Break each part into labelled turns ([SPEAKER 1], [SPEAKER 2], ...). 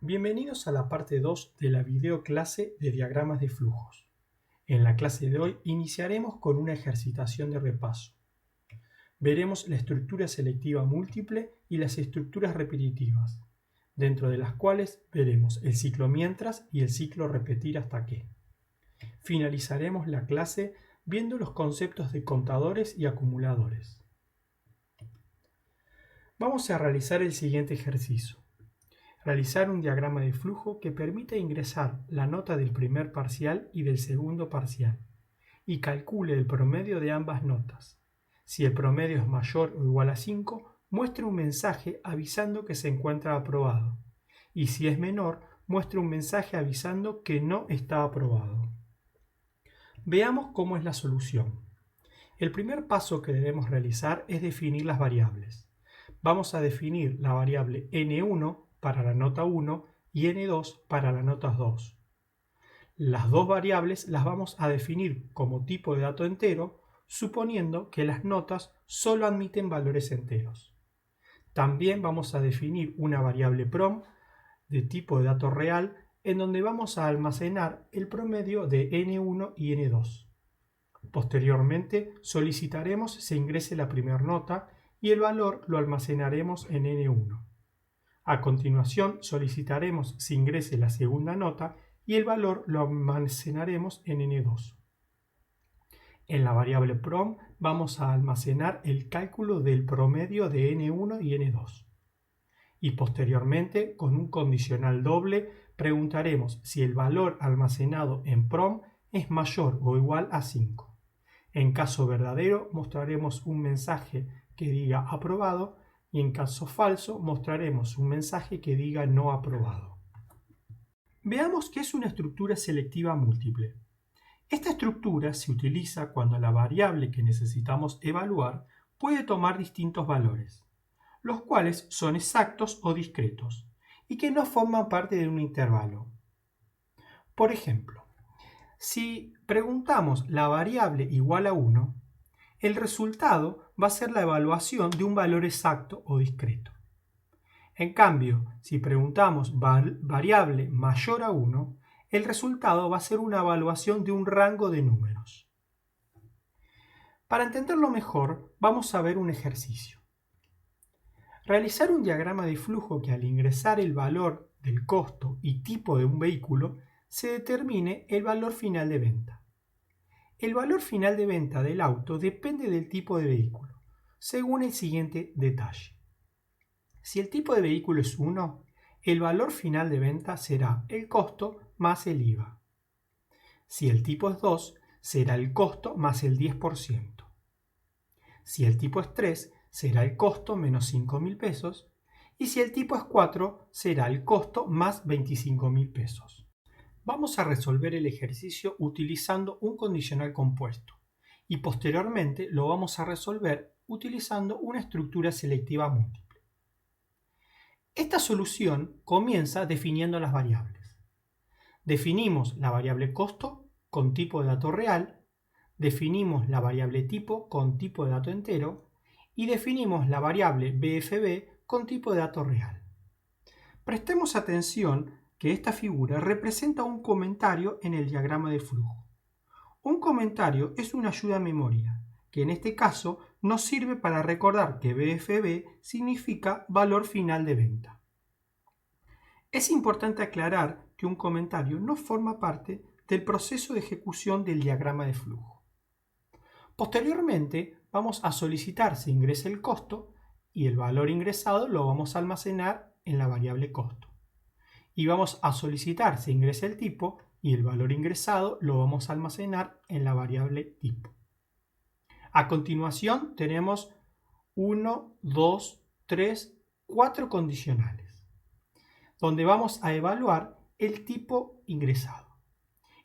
[SPEAKER 1] Bienvenidos a la parte 2 de la videoclase de diagramas de flujos. En la clase de hoy iniciaremos con una ejercitación de repaso. Veremos la estructura selectiva múltiple y las estructuras repetitivas, dentro de las cuales veremos el ciclo mientras y el ciclo repetir hasta que. Finalizaremos la clase viendo los conceptos de contadores y acumuladores. Vamos a realizar el siguiente ejercicio. Realizar un diagrama de flujo que permita ingresar la nota del primer parcial y del segundo parcial y calcule el promedio de ambas notas. Si el promedio es mayor o igual a 5, muestre un mensaje avisando que se encuentra aprobado, y si es menor, muestre un mensaje avisando que no está aprobado. Veamos cómo es la solución. El primer paso que debemos realizar es definir las variables. Vamos a definir la variable n1 para la nota 1 y n2 para la nota 2. Las dos variables las vamos a definir como tipo de dato entero, suponiendo que las notas solo admiten valores enteros. También vamos a definir una variable prom de tipo de dato real en donde vamos a almacenar el promedio de n1 y n2. Posteriormente solicitaremos se ingrese la primera nota y el valor lo almacenaremos en n1. A continuación solicitaremos se ingrese la segunda nota y el valor lo almacenaremos en n2. En la variable prom vamos a almacenar el cálculo del promedio de n1 y n2. Y posteriormente, con un condicional doble, preguntaremos si el valor almacenado en prom es mayor o igual a 5. En caso verdadero, mostraremos un mensaje que diga aprobado y en caso falso, mostraremos un mensaje que diga no aprobado. Veamos qué es una estructura selectiva múltiple. Esta estructura se utiliza cuando la variable que necesitamos evaluar puede tomar distintos valores, los cuales son exactos o discretos, y que no forman parte de un intervalo. Por ejemplo, si preguntamos la variable igual a 1, el resultado va a ser la evaluación de un valor exacto o discreto. En cambio, si preguntamos variable mayor a 1, el resultado va a ser una evaluación de un rango de números. Para entenderlo mejor, vamos a ver un ejercicio. Realizar un diagrama de flujo que al ingresar el valor del costo y tipo de un vehículo se determine el valor final de venta. El valor final de venta del auto depende del tipo de vehículo, según el siguiente detalle. Si el tipo de vehículo es 1, el valor final de venta será el costo más el IVA. Si el tipo es 2, será el costo más el 10%. Si el tipo es 3, será el costo menos 5.000 pesos. Y si el tipo es 4, será el costo más 25.000 pesos. Vamos a resolver el ejercicio utilizando un condicional compuesto y posteriormente lo vamos a resolver utilizando una estructura selectiva múltiple. Esta solución comienza definiendo las variables. Definimos la variable costo con tipo de dato real, definimos la variable tipo con tipo de dato entero y definimos la variable BFB con tipo de dato real. Prestemos atención que esta figura representa un comentario en el diagrama de flujo. Un comentario es una ayuda a memoria, que en este caso nos sirve para recordar que BFB significa valor final de venta. Es importante aclarar que un comentario no forma parte del proceso de ejecución del diagrama de flujo. Posteriormente, vamos a solicitar se ingrese el costo y el valor ingresado lo vamos a almacenar en la variable costo. Y vamos a solicitar se ingrese el tipo y el valor ingresado lo vamos a almacenar en la variable tipo. A continuación tenemos 1, 2, 3, 4 condicionales, donde vamos a evaluar el tipo ingresado.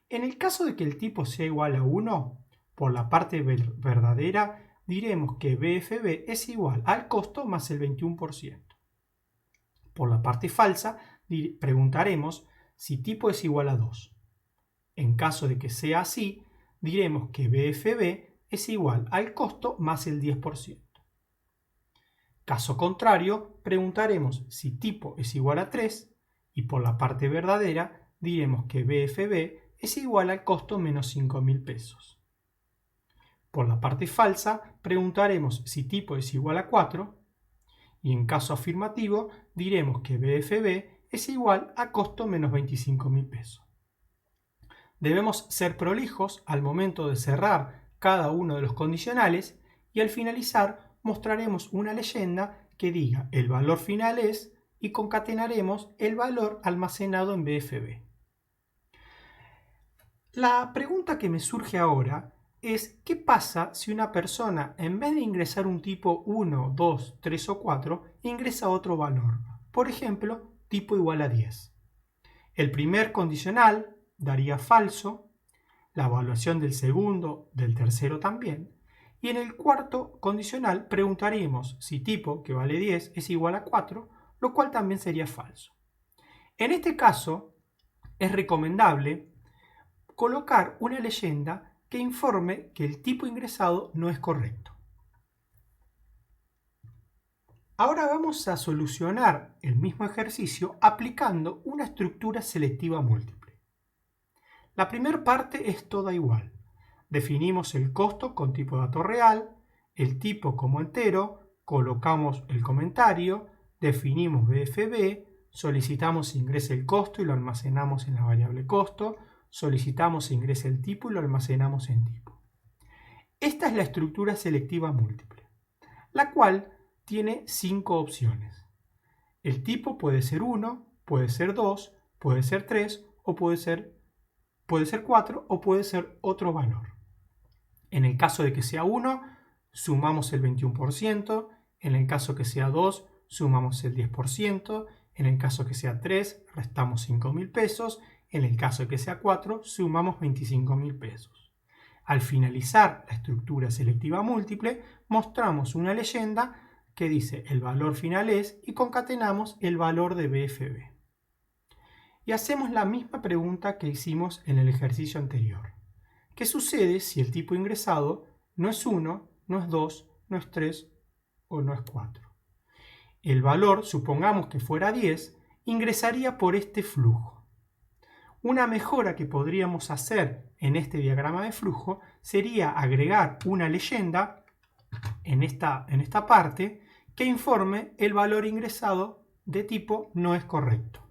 [SPEAKER 1] En el caso de que el tipo sea igual a 1, por la parte verdadera diremos que BFB es igual al costo más el 21%. Por la parte falsa preguntaremos si tipo es igual a 2. En caso de que sea así, diremos que BFB es igual al costo más el 10%. Caso contrario, preguntaremos si tipo es igual a 3 Y por la parte verdadera diremos que BFB es igual al costo menos 5.000 pesos. Por la parte falsa preguntaremos si tipo es igual a 4 y en caso afirmativo diremos que BFB es igual a costo menos 25.000 pesos. Debemos ser prolijos al momento de cerrar cada uno de los condicionales y al finalizar mostraremos una leyenda que diga el valor final es y concatenaremos el valor almacenado en BFB. La pregunta que me surge ahora es ¿qué pasa si una persona en vez de ingresar un tipo 1, 2, 3 o 4 ingresa otro valor? Por ejemplo, tipo igual a 10. El primer condicional daría falso, la evaluación del segundo, del tercero también, y en el cuarto condicional preguntaríamos si tipo, que vale 10, es igual a 4, lo cual también sería falso. En este caso, es recomendable colocar una leyenda que informe que el tipo ingresado no es correcto. Ahora vamos a solucionar el mismo ejercicio aplicando una estructura selectiva múltiple. La primera parte es toda igual. Definimos el costo con tipo de dato real, el tipo como entero, colocamos el comentario, definimos BFB, solicitamos que ingrese el costo y lo almacenamos en la variable costo, solicitamos que ingrese el tipo y lo almacenamos en tipo. Esta es la estructura selectiva múltiple, la cual tiene 5 opciones. El tipo puede ser 1, puede ser 2, puede ser 3 o puede ser 4 o puede ser otro valor. En el caso de que sea 1, sumamos el 21%, en el caso que sea 2, sumamos el 10%, en el caso que sea 3, restamos 5.000 pesos, en el caso que sea 4, sumamos 25.000 pesos. Al finalizar la estructura selectiva múltiple, mostramos una leyenda que dice el valor final es y concatenamos el valor de BFB. Y hacemos la misma pregunta que hicimos en el ejercicio anterior. ¿Qué sucede si el tipo ingresado no es 1, no es 2, no es 3 o no es 4? El valor, supongamos que fuera 10, ingresaría por este flujo. Una mejora que podríamos hacer en este diagrama de flujo sería agregar una leyenda en esta parte que informe el valor ingresado de tipo no es correcto.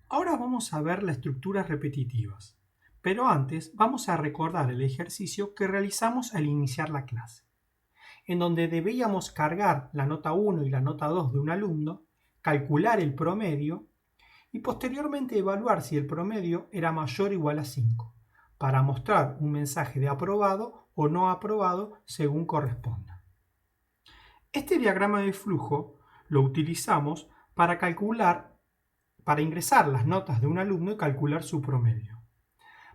[SPEAKER 1] Ahora vamos a ver las estructuras repetitivas, pero antes vamos a recordar el ejercicio que realizamos al iniciar la clase, en donde debíamos cargar la nota 1 y la nota 2 de un alumno, calcular el promedio y posteriormente evaluar si el promedio era mayor o igual a 5, para mostrar un mensaje de aprobado o no aprobado según corresponda. Este diagrama de flujo lo utilizamos para ingresar las notas de un alumno y calcular su promedio.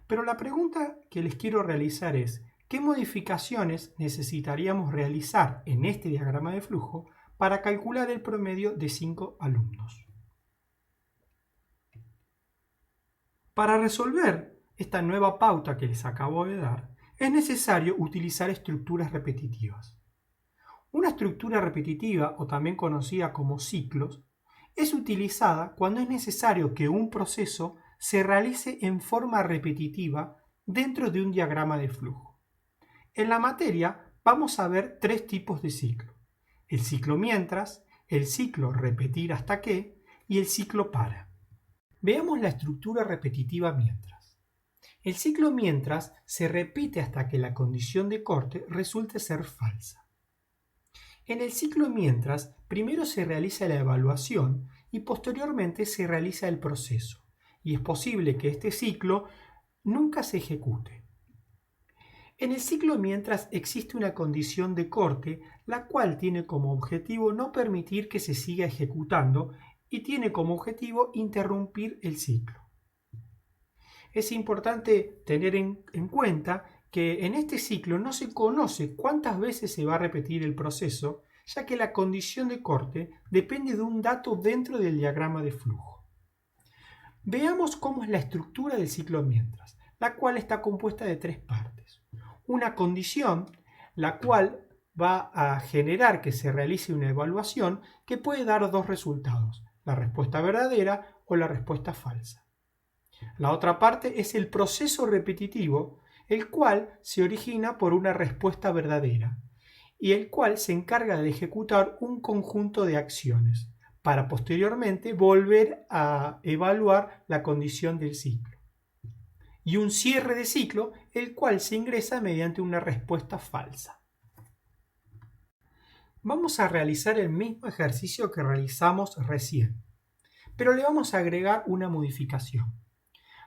[SPEAKER 1] Pero la pregunta que les quiero realizar es, ¿qué modificaciones necesitaríamos realizar en este diagrama de flujo para calcular el promedio de 5 alumnos? Para resolver esta nueva pauta que les acabo de dar, es necesario utilizar estructuras repetitivas. Una estructura repetitiva, o también conocida como ciclos, es utilizada cuando es necesario que un proceso se realice en forma repetitiva dentro de un diagrama de flujo. En la materia vamos a ver 3 tipos de ciclo: el ciclo mientras, el ciclo repetir hasta que y el ciclo para. Veamos la estructura repetitiva mientras. El ciclo mientras se repite hasta que la condición de corte resulte ser falsa. En el ciclo mientras, primero se realiza la evaluación y posteriormente se realiza el proceso, y es posible que este ciclo nunca se ejecute. En el ciclo mientras existe una condición de corte, la cual tiene como objetivo no permitir que se siga ejecutando y tiene como objetivo interrumpir el ciclo. Es importante tener en cuenta que en este ciclo no se conoce cuántas veces se va a repetir el proceso, ya que la condición de corte depende de un dato dentro del diagrama de flujo. Veamos cómo es la estructura del ciclo mientras, la cual está compuesta de 3 partes. Una condición, la cual va a generar que se realice una evaluación que puede dar 2 resultados: la respuesta verdadera o la respuesta falsa. La otra parte es el proceso repetitivo, el cual se origina por una respuesta verdadera y el cual se encarga de ejecutar un conjunto de acciones para posteriormente volver a evaluar la condición del ciclo. Y un cierre de ciclo, el cual se ingresa mediante una respuesta falsa. Vamos a realizar el mismo ejercicio que realizamos recién, pero le vamos a agregar una modificación.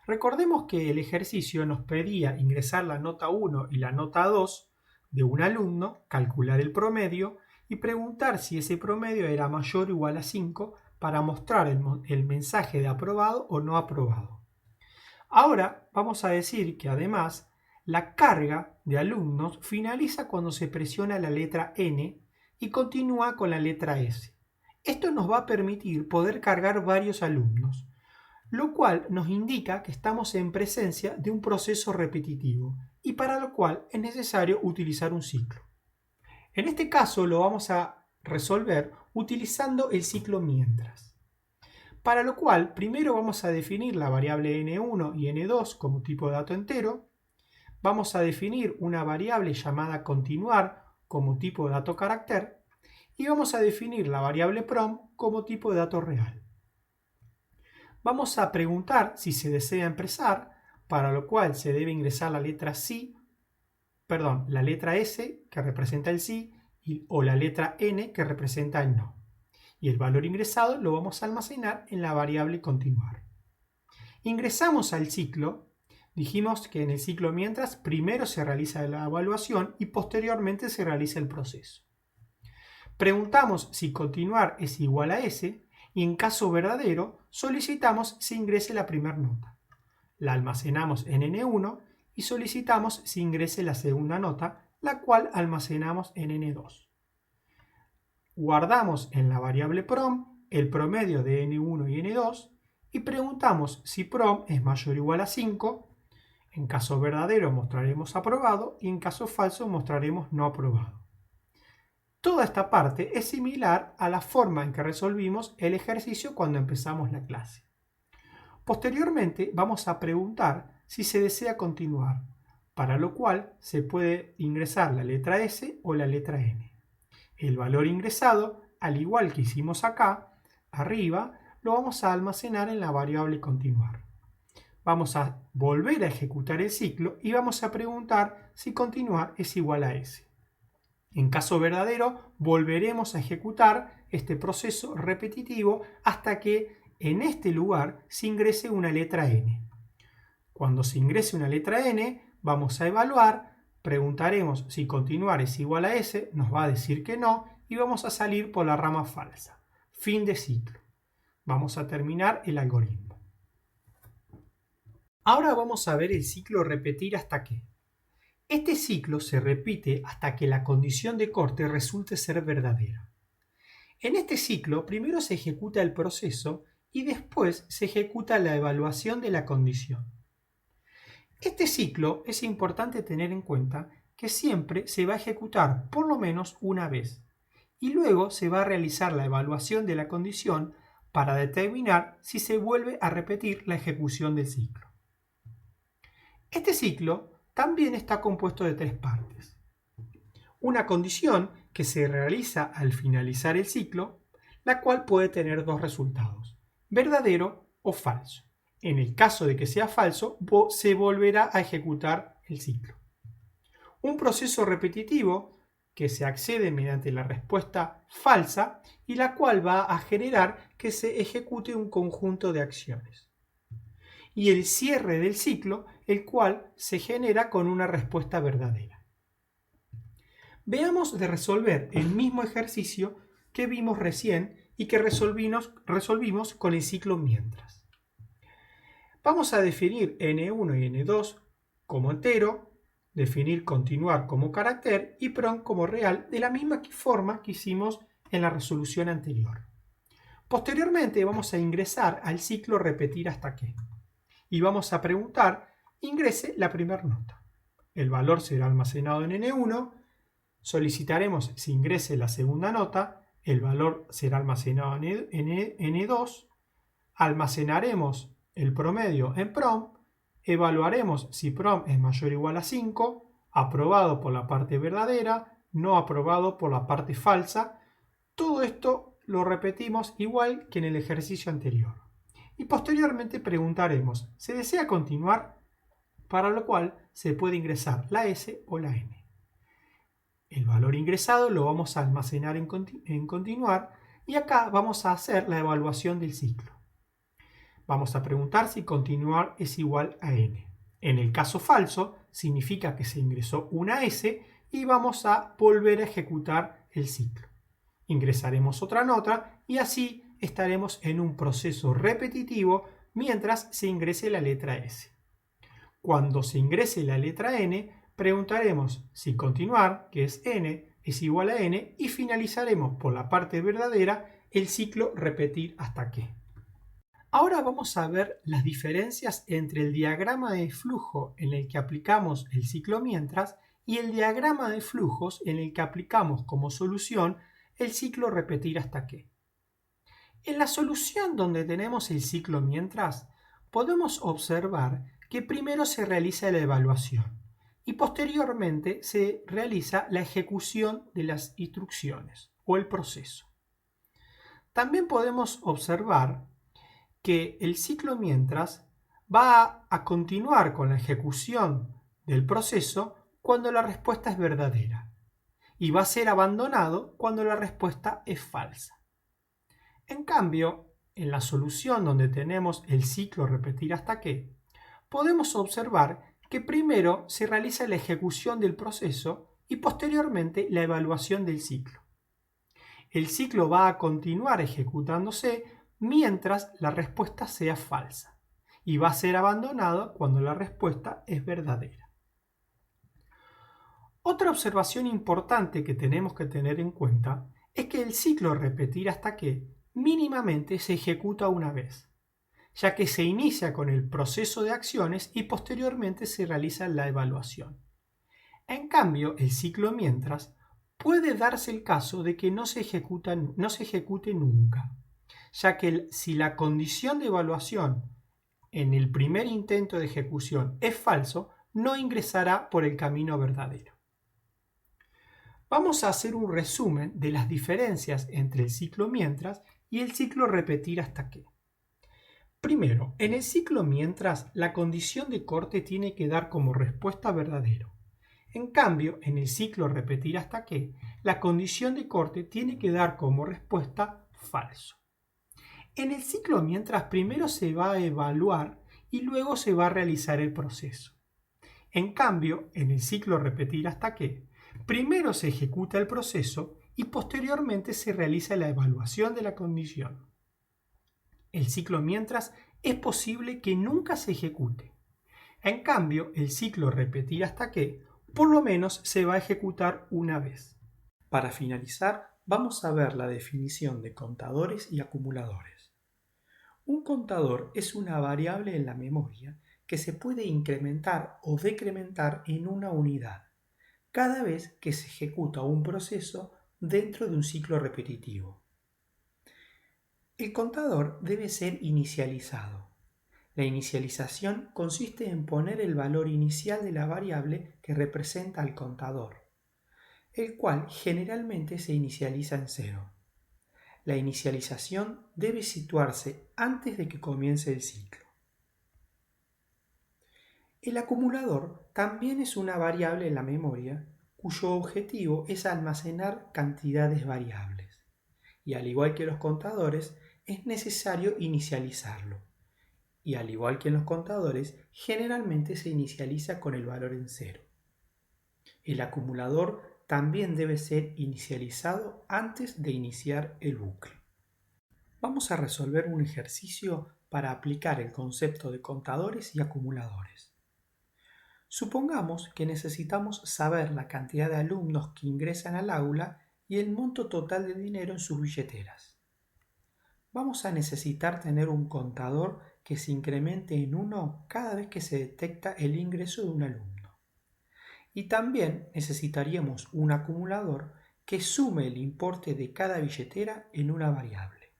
[SPEAKER 1] Recordemos que el ejercicio nos pedía ingresar la nota 1 y la nota 2 de un alumno, calcular el promedio y preguntar si ese promedio era mayor o igual a 5 para mostrar el mensaje de aprobado o no aprobado. Ahora vamos a decir que además la carga de alumnos finaliza cuando se presiona la letra N y continúa con la letra S. Esto nos va a permitir poder cargar varios alumnos, lo cual nos indica que estamos en presencia de un proceso repetitivo y para lo cual es necesario utilizar un ciclo. En este caso lo vamos a resolver utilizando el ciclo mientras. Para lo cual primero vamos a definir la variable n1 y n2 como tipo de dato entero. Vamos a definir una variable llamada continuar como tipo de dato carácter y vamos a definir la variable prom como tipo de dato real. Vamos a preguntar si se desea empezar, para lo cual se debe ingresar la letra la letra S que representa el sí o la letra N que representa el no. Y el valor ingresado lo vamos a almacenar en la variable continuar. Ingresamos al ciclo, dijimos que en el ciclo mientras primero se realiza la evaluación y posteriormente se realiza el proceso. Preguntamos si continuar es igual a S y en caso verdadero solicitamos si ingrese la primera nota. La almacenamos en N1 y solicitamos si ingrese la segunda nota, la cual almacenamos en N2. Guardamos en la variable prom el promedio de N1 y N2 y preguntamos si prom es mayor o igual a 5. En caso verdadero mostraremos aprobado y en caso falso mostraremos no aprobado. Toda esta parte es similar a la forma en que resolvimos el ejercicio cuando empezamos la clase. Posteriormente vamos a preguntar si se desea continuar, para lo cual se puede ingresar la letra S o la letra N. El valor ingresado, al igual que hicimos acá, arriba, lo vamos a almacenar en la variable continuar. Vamos a volver a ejecutar el ciclo y vamos a preguntar si continuar es igual a S. En caso verdadero, volveremos a ejecutar este proceso repetitivo hasta que en este lugar se ingrese una letra N. Cuando se ingrese una letra N, vamos a evaluar, preguntaremos si continuar es igual a S, nos va a decir que no y vamos a salir por la rama falsa. Fin de ciclo. Vamos a terminar el algoritmo. Ahora vamos a ver el ciclo repetir hasta que. Este ciclo se repite hasta que la condición de corte resulte ser verdadera. En este ciclo primero se ejecuta el proceso y después se ejecuta la evaluación de la condición. Este ciclo es importante tener en cuenta que siempre se va a ejecutar por lo menos una vez y luego se va a realizar la evaluación de la condición para determinar si se vuelve a repetir la ejecución del ciclo. Este ciclo también está compuesto de tres partes. Una condición que se realiza al finalizar el ciclo, la cual puede tener dos resultados, verdadero o falso. En el caso de que sea falso, se volverá a ejecutar el ciclo. Un proceso repetitivo que se accede mediante la respuesta falsa y la cual va a generar que se ejecute un conjunto de acciones. Y el cierre del ciclo, el cual se genera con una respuesta verdadera. Veamos de resolver el mismo ejercicio que vimos recién y que resolvimos con el ciclo mientras. Vamos a definir N1 y N2 como entero, definir continuar como carácter y prom como real de la misma forma que hicimos en la resolución anterior. Posteriormente vamos a ingresar al ciclo repetir hasta que. Y vamos a preguntar, ingrese la primera nota. El valor será almacenado en N1, solicitaremos si ingrese la segunda nota, el valor será almacenado en N2, Almacenaremos el promedio en PROM, evaluaremos si PROM es mayor o igual a 5, aprobado por la parte verdadera, no aprobado por la parte falsa. Todo esto lo repetimos igual que en el ejercicio anterior. Y posteriormente preguntaremos, ¿se desea continuar? Para lo cual se puede ingresar la S o la N. El valor ingresado lo vamos a almacenar en continuar y acá vamos a hacer la evaluación del ciclo. Vamos a preguntar si continuar es igual a N. En el caso falso, significa que se ingresó una S y vamos a volver a ejecutar el ciclo. Ingresaremos otra nota y así estaremos en un proceso repetitivo mientras se ingrese la letra S. Cuando se ingrese la letra N, preguntaremos si continuar, que es N, es igual a N y finalizaremos por la parte verdadera el ciclo repetir hasta que. Ahora vamos a ver las diferencias entre el diagrama de flujo en el que aplicamos el ciclo mientras y el diagrama de flujos en el que aplicamos como solución el ciclo repetir hasta que. En la solución donde tenemos el ciclo mientras, podemos observar que primero se realiza la evaluación y posteriormente se realiza la ejecución de las instrucciones o el proceso. También podemos observar que el ciclo mientras va a continuar con la ejecución del proceso cuando la respuesta es verdadera y va a ser abandonado cuando la respuesta es falsa. En cambio, en la solución donde tenemos el ciclo repetir hasta que, podemos observar que primero se realiza la ejecución del proceso y posteriormente la evaluación del ciclo. El ciclo va a continuar ejecutándose mientras la respuesta sea falsa y va a ser abandonado cuando la respuesta es verdadera. Otra observación importante que tenemos que tener en cuenta es que el ciclo repetir hasta que mínimamente se ejecuta una vez, ya que se inicia con el proceso de acciones y posteriormente se realiza la evaluación. En cambio, el ciclo mientras puede darse el caso de que no se ejecute nunca, ya que si la condición de evaluación en el primer intento de ejecución es falso, no ingresará por el camino verdadero. Vamos a hacer un resumen de las diferencias entre el ciclo mientras y el ciclo repetir hasta que. Primero, en el ciclo mientras, la condición de corte tiene que dar como respuesta verdadero. En cambio, en el ciclo repetir hasta que, la condición de corte tiene que dar como respuesta falso. En el ciclo mientras, primero se va a evaluar y luego se va a realizar el proceso. En cambio, en el ciclo repetir hasta que, primero se ejecuta el proceso y posteriormente se realiza la evaluación de la condición. El ciclo mientras es posible que nunca se ejecute. En cambio, el ciclo repetir hasta que, por lo menos se va a ejecutar una vez. Para finalizar, vamos a ver la definición de contadores y acumuladores. Un contador es una variable en la memoria que se puede incrementar o decrementar en una unidad cada vez que se ejecuta un proceso dentro de un ciclo repetitivo. El contador debe ser inicializado. La inicialización consiste en poner el valor inicial de la variable que representa al contador, el cual generalmente se inicializa en 0. La inicialización debe situarse antes de que comience el ciclo. El acumulador también es una variable en la memoria cuyo objetivo es almacenar cantidades variables, y al igual que los contadores, es necesario inicializarlo. Y al igual que en los contadores, generalmente se inicializa con el valor en 0. El acumulador también debe ser inicializado antes de iniciar el bucle. Vamos a resolver un ejercicio para aplicar el concepto de contadores y acumuladores. Supongamos que necesitamos saber la cantidad de alumnos que ingresan al aula y el monto total de dinero en sus billeteras. Vamos a necesitar tener un contador que se incremente en 1 cada vez que se detecta el ingreso de un alumno. Y también necesitaríamos un acumulador que sume el importe de cada billetera en una variable.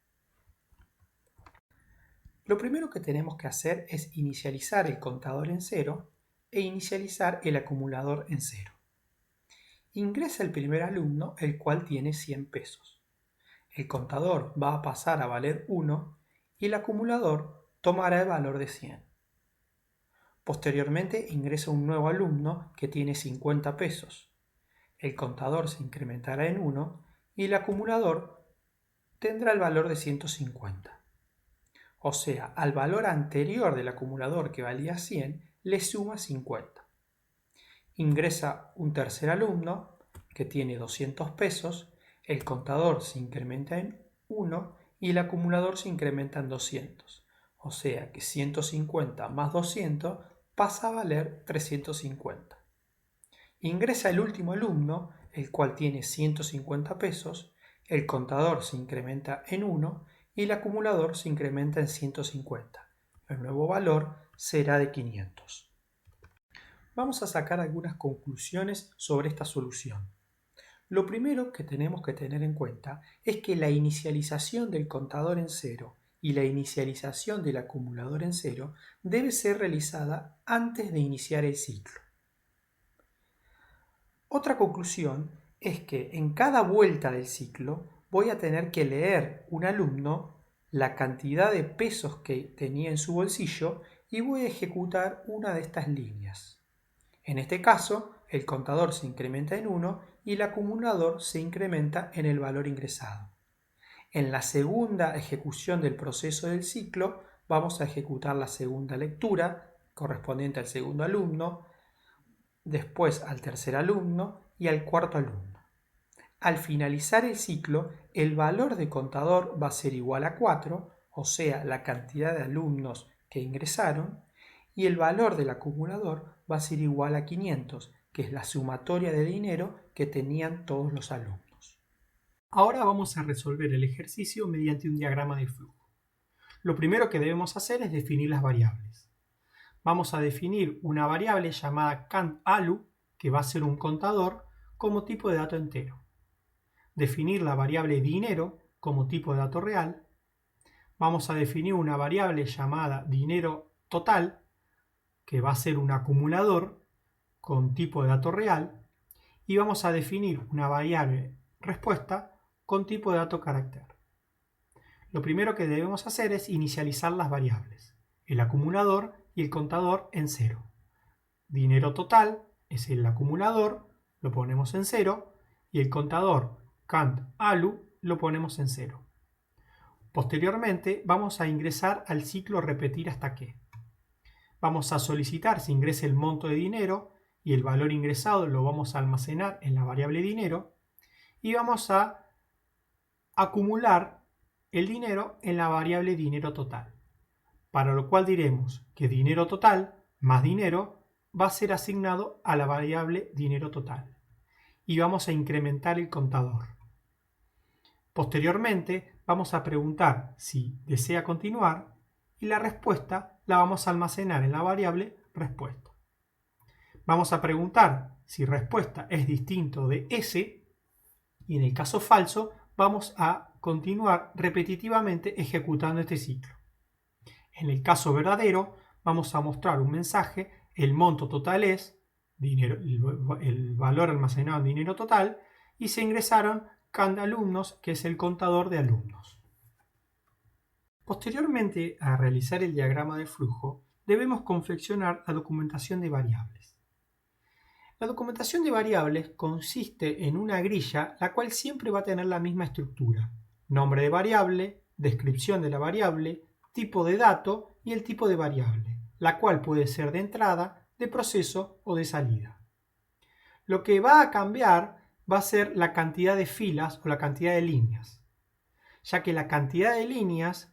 [SPEAKER 1] Lo primero que tenemos que hacer es inicializar el contador en 0 e inicializar el acumulador en 0. Ingresa el primer alumno, el cual tiene 100 pesos. El contador va a pasar a valer 1 y el acumulador tomará el valor de 100. Posteriormente ingresa un nuevo alumno que tiene 50 pesos. El contador se incrementará en 1 y el acumulador tendrá el valor de 150. O sea, al valor anterior del acumulador que valía 100 le suma 50. Ingresa un tercer alumno que tiene 200 pesos, el contador se incrementa en 1 y el acumulador se incrementa en 200. O sea que 150 más 200 pasa a valer 350. Ingresa el último alumno, el cual tiene 150 pesos, el contador se incrementa en 1 y el acumulador se incrementa en 150. El nuevo valor será de 500. Vamos a sacar algunas conclusiones sobre esta solución. Lo primero que tenemos que tener en cuenta es que la inicialización del contador en 0 y la inicialización del acumulador en 0 debe ser realizada antes de iniciar el ciclo. Otra conclusión es que en cada vuelta del ciclo voy a tener que leer un alumno la cantidad de pesos que tenía en su bolsillo y voy a ejecutar una de estas líneas. En este caso, el contador se incrementa en 1 y el acumulador se incrementa en el valor ingresado. En la segunda ejecución del proceso del ciclo vamos a ejecutar la segunda lectura correspondiente al segundo alumno, después al tercer alumno y al cuarto alumno. Al finalizar el ciclo, el valor de contador va a ser igual a 4, o sea, la cantidad de alumnos que ingresaron, y el valor del acumulador va a ser igual a 500, que es la sumatoria de dinero que tenían todos los alumnos. Ahora vamos a resolver el ejercicio mediante un diagrama de flujo. Lo primero que debemos hacer es definir las variables. Vamos a definir una variable llamada countAlu, que va a ser un contador, como tipo de dato entero. Definir la variable dinero como tipo de dato real. Vamos a definir una variable llamada dinero total, que va a ser un acumulador con tipo de dato real. Y vamos a definir una variable respuesta con tipo de dato carácter. Lo primero que debemos hacer es inicializar las variables, el acumulador y el contador en 0. Dinero total es el acumulador, lo ponemos en 0, y el contador countAlu lo ponemos en 0. Posteriormente vamos a ingresar al ciclo repetir hasta que. Vamos a solicitar si ingrese el monto de dinero y el valor ingresado lo vamos a almacenar en la variable dinero y vamos a acumular el dinero en la variable dinero total, para lo cual diremos que dinero total más dinero va a ser asignado a la variable dinero total y vamos a incrementar el contador. Posteriormente vamos a preguntar si desea continuar y la respuesta la vamos a almacenar en la variable respuesta. Vamos a preguntar si respuesta es distinto de S y en el caso falso vamos a continuar repetitivamente ejecutando este ciclo. En el caso verdadero vamos a mostrar un mensaje, el monto total es dinero, el valor almacenado en dinero total y se ingresaron countAlumnos, que es el contador de alumnos. Posteriormente a realizar el diagrama de flujo, debemos confeccionar la documentación de variables. La documentación de variables consiste en una grilla la cual siempre va a tener la misma estructura: nombre de variable, descripción de la variable, tipo de dato y el tipo de variable, la cual puede ser de entrada, de proceso o de salida. Lo que va a cambiar va a ser la cantidad de filas o la cantidad de líneas, ya que la cantidad de líneas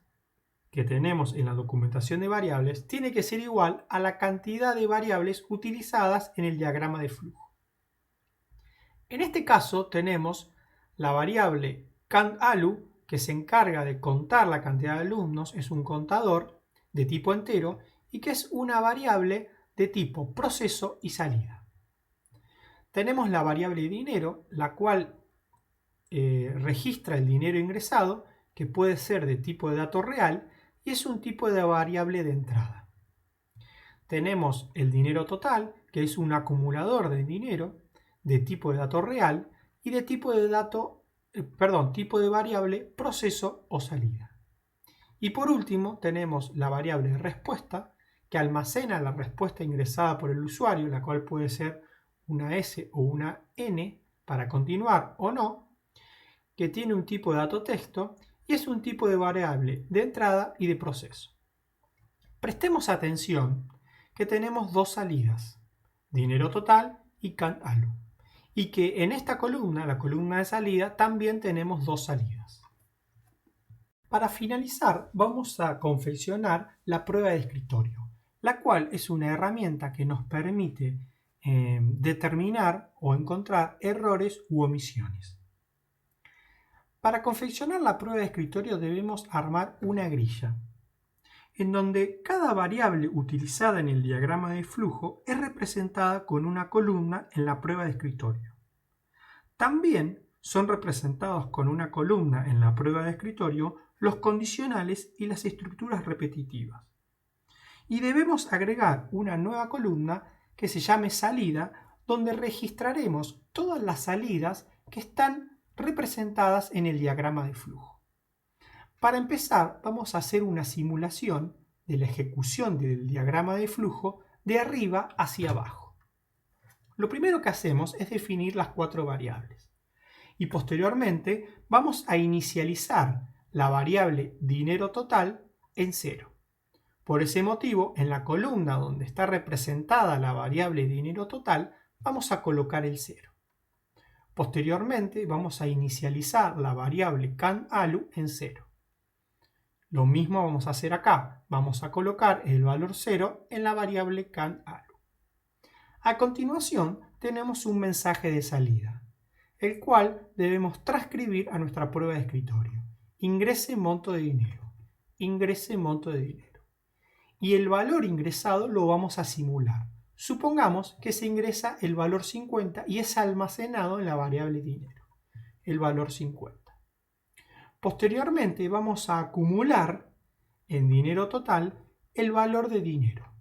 [SPEAKER 1] que tenemos en la documentación de variables tiene que ser igual a la cantidad de variables utilizadas en el diagrama de flujo. En este caso tenemos la variable countAlu, que se encarga de contar la cantidad de alumnos, es un contador de tipo entero y que es una variable de tipo proceso y salida. Tenemos la variable dinero, la cual registra el dinero ingresado, que puede ser de tipo de dato real, y es un tipo de variable de entrada. Tenemos el dinero total, que es un acumulador de dinero de tipo de dato real y de tipo de variable proceso o salida. Y por último tenemos la variable respuesta, que almacena la respuesta ingresada por el usuario, la cual puede ser una S o una N para continuar o no, que tiene un tipo de dato texto y es un tipo de variable de entrada y de proceso. Prestemos atención que tenemos dos salidas, dinero total y CAN-ALU, y que en esta columna, la columna de salida, también tenemos dos salidas. Para finalizar, vamos a confeccionar la prueba de escritorio, la cual es una herramienta que nos permite determinar o encontrar errores u omisiones. Para confeccionar la prueba de escritorio debemos armar una grilla, en donde cada variable utilizada en el diagrama de flujo es representada con una columna en la prueba de escritorio. También son representados con una columna en la prueba de escritorio los condicionales y las estructuras repetitivas. Y debemos agregar una nueva columna que se llame salida, donde registraremos todas las salidas que están representadas en el diagrama de flujo. Para empezar, vamos a hacer una simulación de la ejecución del diagrama de flujo de arriba hacia abajo. Lo primero que hacemos es definir las cuatro variables y posteriormente vamos a inicializar la variable dinero total en 0. Por ese motivo, en la columna donde está representada la variable dinero total, vamos a colocar el 0. Posteriormente, vamos a inicializar la variable CAN-ALU en 0. Lo mismo vamos a hacer acá. Vamos a colocar el valor 0 en la variable CAN-ALU. A continuación, tenemos un mensaje de salida, el cual debemos transcribir a nuestra prueba de escritorio. Ingrese monto de dinero. Ingrese monto de dinero. Y el valor ingresado lo vamos a simular. Supongamos que se ingresa el valor 50 y es almacenado en la variable dinero, el valor 50. Posteriormente vamos a acumular en dinero total el valor de dinero.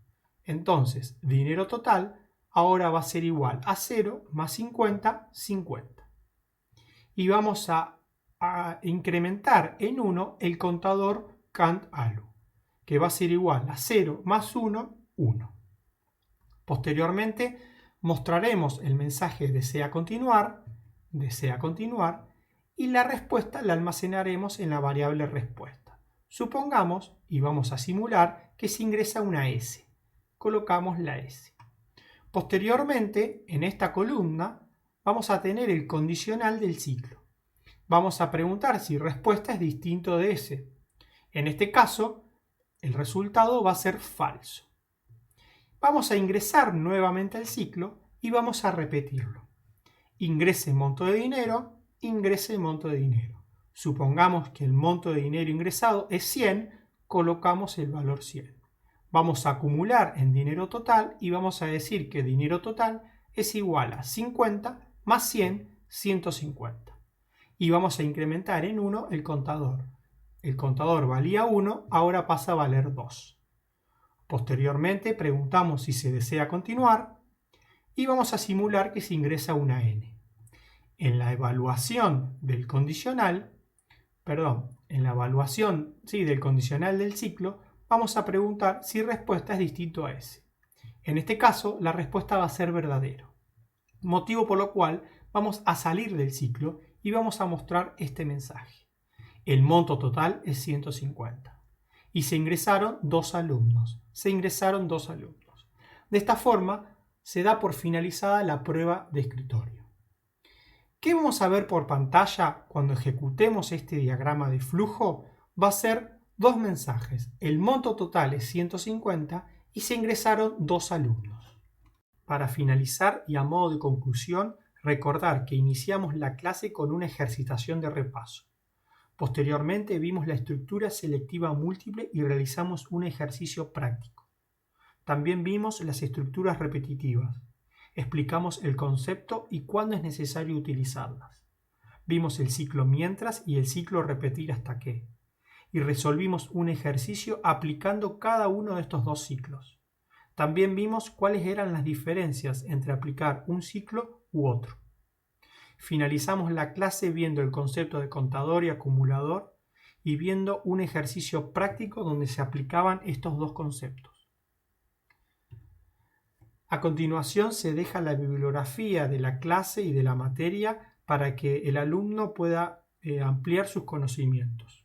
[SPEAKER 1] Entonces, dinero total ahora va a ser igual a 0 más 50, 50. Y vamos a incrementar en 1 el contador CAN-ALU, que va a ser igual a 0 más 1, 1. Posteriormente mostraremos el mensaje desea continuar, y la respuesta la almacenaremos en la variable respuesta. Supongamos, y vamos a simular, que se ingresa una S. Colocamos la S. Posteriormente, en esta columna, vamos a tener el condicional del ciclo. Vamos a preguntar si respuesta es distinto de S. En este caso, el resultado va a ser falso. Vamos a ingresar nuevamente al ciclo y vamos a repetirlo. Ingrese monto de dinero, ingrese monto de dinero. Supongamos que el monto de dinero ingresado es 100, colocamos el valor 100. Vamos a acumular en dinero total y vamos a decir que dinero total es igual a 50 más 100, 150. Y vamos a incrementar en 1 el contador. El contador valía 1, ahora pasa a valer 2. Posteriormente preguntamos si se desea continuar y vamos a simular que se ingresa una N. En la evaluación del condicional, del condicional del ciclo, vamos a preguntar si respuesta es distinto a S. En este caso, la respuesta va a ser verdadero, motivo por lo cual vamos a salir del ciclo y vamos a mostrar este mensaje. El monto total es 150 y se ingresaron dos alumnos. De esta forma se da por finalizada la prueba de escritorio. ¿Qué vamos a ver por pantalla cuando ejecutemos este diagrama de flujo? Va a ser dos mensajes. El monto total es 150 y se ingresaron dos alumnos. Para finalizar y a modo de conclusión, recordar que iniciamos la clase con una ejercitación de repaso. Posteriormente vimos la estructura selectiva múltiple y realizamos un ejercicio práctico. También vimos las estructuras repetitivas. Explicamos el concepto y cuándo es necesario utilizarlas. Vimos el ciclo mientras y el ciclo repetir hasta que. y resolvimos un ejercicio aplicando cada uno de estos dos ciclos. También vimos cuáles eran las diferencias entre aplicar un ciclo u otro. Finalizamos la clase viendo el concepto de contador y acumulador y viendo un ejercicio práctico donde se aplicaban estos dos conceptos. A continuación se deja la bibliografía de la clase y de la materia para que el alumno pueda ampliar sus conocimientos.